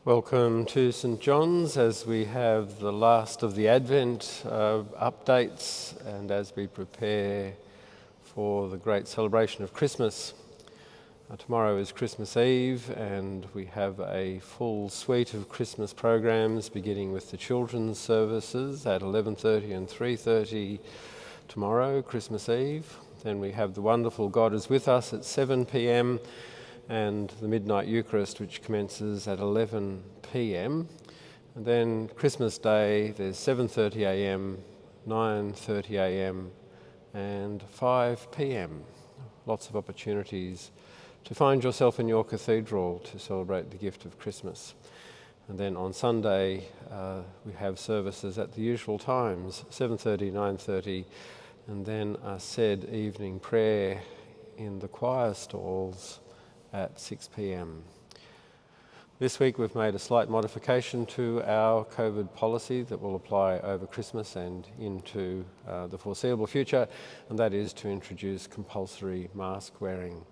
Welcome to St John's as we have the last of the Advent updates and as we prepare for the great celebration of Christmas. Tomorrow is Christmas Eve and we have a full suite of Christmas programs beginning with the children's services at 11:30 and 3:30 tomorrow, Christmas Eve. Then we have the wonderful God is With Us at 7 p.m. and the Midnight Eucharist, which commences at 11 p.m. And then Christmas Day, there's 7:30 a.m, 9:30 a.m, and 5 p.m. Lots of opportunities to find yourself in your cathedral to celebrate the gift of Christmas. And then on Sunday, we have services at the usual times, 7:30, 9:30, and then a said evening prayer in the choir stalls at 6 p.m. This week we've made a slight modification to our COVID policy that will apply over Christmas and into the foreseeable future, and that is to introduce compulsory mask wearing.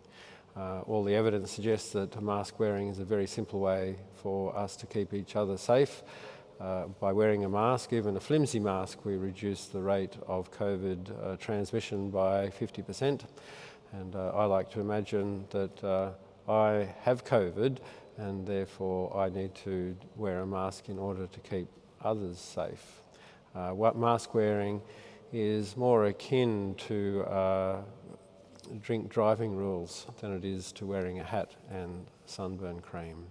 All the evidence suggests that mask wearing is a very simple way for us to keep each other safe. By wearing a mask, even a flimsy mask, we reduce the rate of COVID transmission by 50%. And I like to imagine that I have COVID and therefore I need to wear a mask in order to keep others safe. Mask wearing is more akin to drink driving rules than it is to wearing a hat and sunburn cream.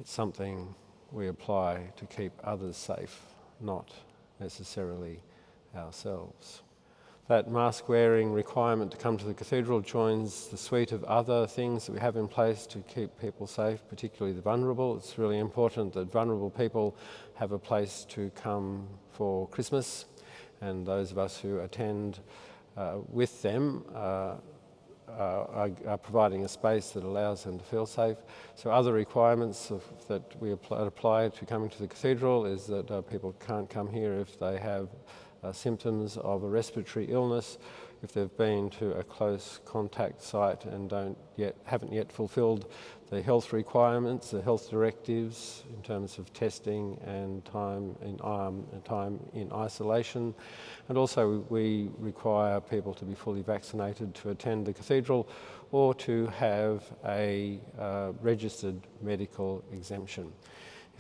It's something we apply to keep others safe, not necessarily ourselves. That mask wearing requirement to come to the cathedral joins the suite of other things that we have in place to keep people safe, particularly the vulnerable. It's really important that vulnerable people have a place to come for Christmas, and those of us who attend with them are providing a space that allows them to feel safe. So other requirements that we apply to coming to the cathedral is that people can't come here if they have symptoms of a respiratory illness, if they've been to a close contact site and haven't yet fulfilled the health requirements, the health directives in terms of testing and time in isolation. And also we require people to be fully vaccinated to attend the cathedral or to have a registered medical exemption.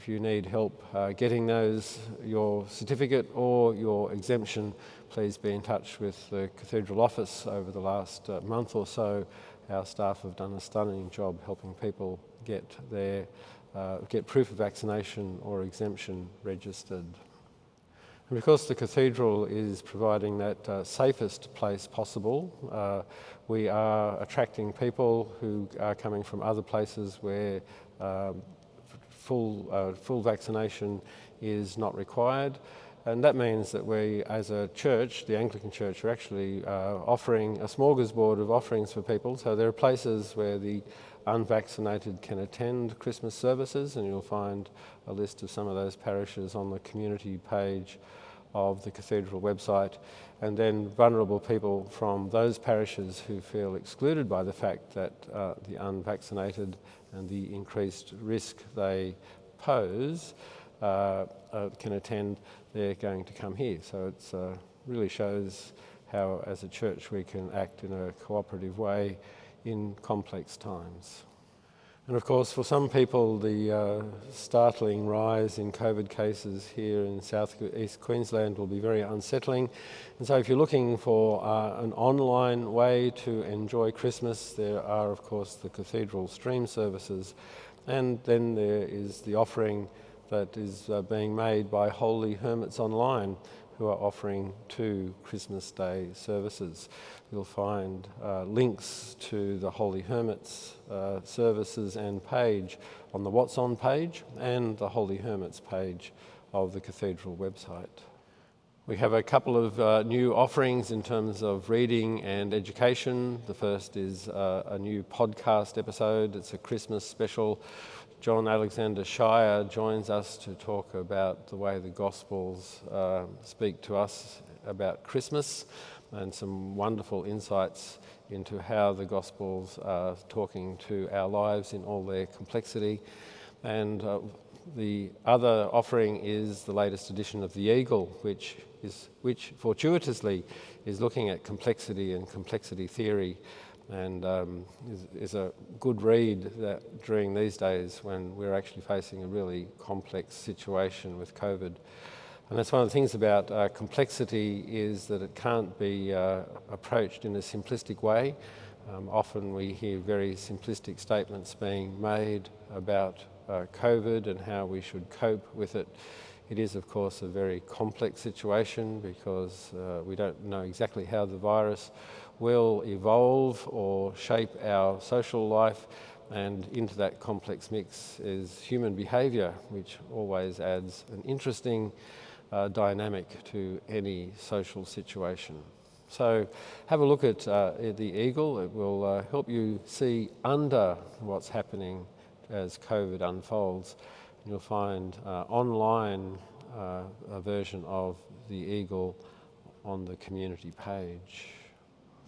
If you need help getting your certificate or your exemption, please be in touch with the cathedral office. Over the last month or so, our staff have done a stunning job helping people get proof of vaccination or exemption registered. And because the cathedral is providing that safest place possible, we are attracting people who are coming from other places where full vaccination is not required, and that means that we as a church, the Anglican Church, are actually offering a smorgasbord of offerings for people. So there are places where the unvaccinated can attend Christmas services, and you'll find a list of some of those parishes on the community page of the cathedral website. And then vulnerable people from those parishes who feel excluded by the fact that the unvaccinated and the increased risk they pose can attend, they're going to come here. So it really shows how as a church we can act in a cooperative way in complex times. And of course, for some people, the startling rise in COVID cases here in East Queensland will be very unsettling. And so if you're looking for an online way to enjoy Christmas, there are, of course, the cathedral stream services. And then there is the offering that is being made by Holy Hermits Online, who are offering 2 Christmas Day services. You'll find links to the Holy Hermits services and page on the What's On page and the Holy Hermits page of the Cathedral website. We have a couple of new offerings in terms of reading and education. The first is a new podcast episode. It's a Christmas special. John Alexander Shire joins us to talk about the way the Gospels speak to us about Christmas, and some wonderful insights into how the Gospels are talking to our lives in all their complexity. And the other offering is the latest edition of The Eagle, which fortuitously is looking at complexity and complexity theory, and is a good read during these days when we're actually facing a really complex situation with COVID. And that's one of the things about complexity, is that it can't be approached in a simplistic way. Often we hear very simplistic statements being made about COVID and how we should cope with it. It is, of course, a very complex situation because we don't know exactly how the virus will evolve or shape our social life, and into that complex mix is human behaviour, which always adds an interesting dynamic to any social situation. So have a look at The Eagle. It will help you see under what's happening as COVID unfolds. And you'll find online a version of The Eagle on the community page.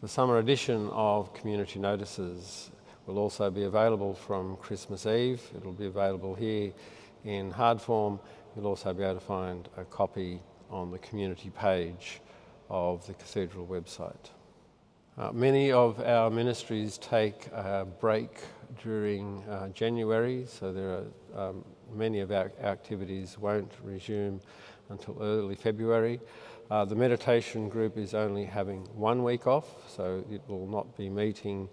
The summer edition of Community Notices will also be available from Christmas Eve. It'll be available here in hard form. You'll also be able to find a copy on the community page of the Cathedral website. Many of our ministries take a break during January, so there are many of our activities won't resume until early February. The meditation group is only having 1 week off, so it will not be meeting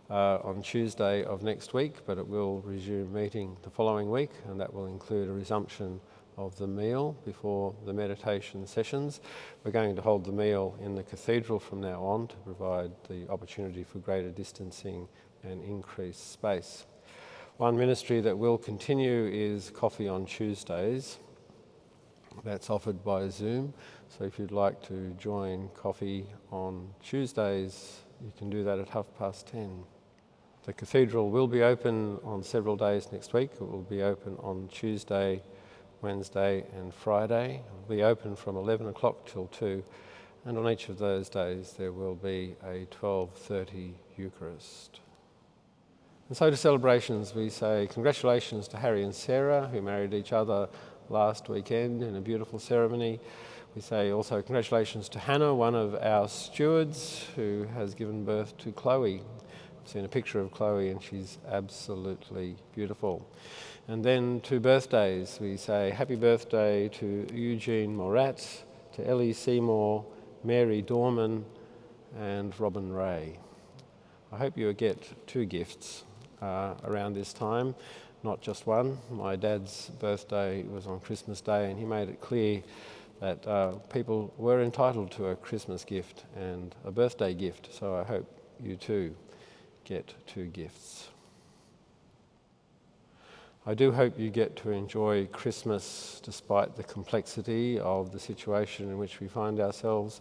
on Tuesday of next week, but it will resume meeting the following week, and that will include a resumption of the meal before the meditation sessions. We're going to hold the meal in the Cathedral from now on to provide the opportunity for greater distancing and increased space. One ministry that will continue is Coffee on Tuesdays. That's offered by Zoom, so if you'd like to join Coffee on Tuesdays, you can do that at 10:30. The Cathedral will be open on several days next week. It will be open on Tuesday, Wednesday and Friday. It will be open from 11 o'clock till 2, and on each of those days there will be a 12:30 Eucharist. And so to celebrations, we say congratulations to Harry and Sarah, who married each other last weekend in a beautiful ceremony. We say also congratulations to Hannah, one of our stewards, who has given birth to Chloe. I've seen a picture of Chloe and she's absolutely beautiful. And then to birthdays, we say happy birthday to Eugene Morat, to Ellie Seymour, Mary Dorman and Robin Ray. I hope you get 2 gifts around this time, not just one. My dad's birthday was on Christmas Day, and he made it clear that people were entitled to a Christmas gift and a birthday gift, so I hope you too get 2 gifts. I do hope you get to enjoy Christmas despite the complexity of the situation in which we find ourselves.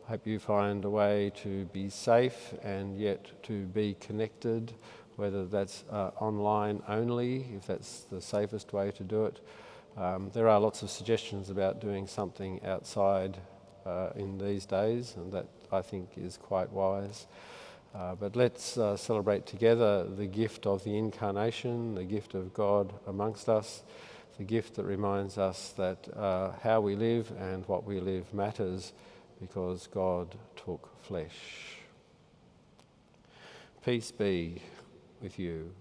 I hope you find a way to be safe and yet to be connected, whether that's online only, if that's the safest way to do it. There are lots of suggestions about doing something outside in these days, and that I think is quite wise. But let's celebrate together the gift of the Incarnation, the gift of God amongst us, the gift that reminds us that how we live and what we live matters because God took flesh. Peace be with you.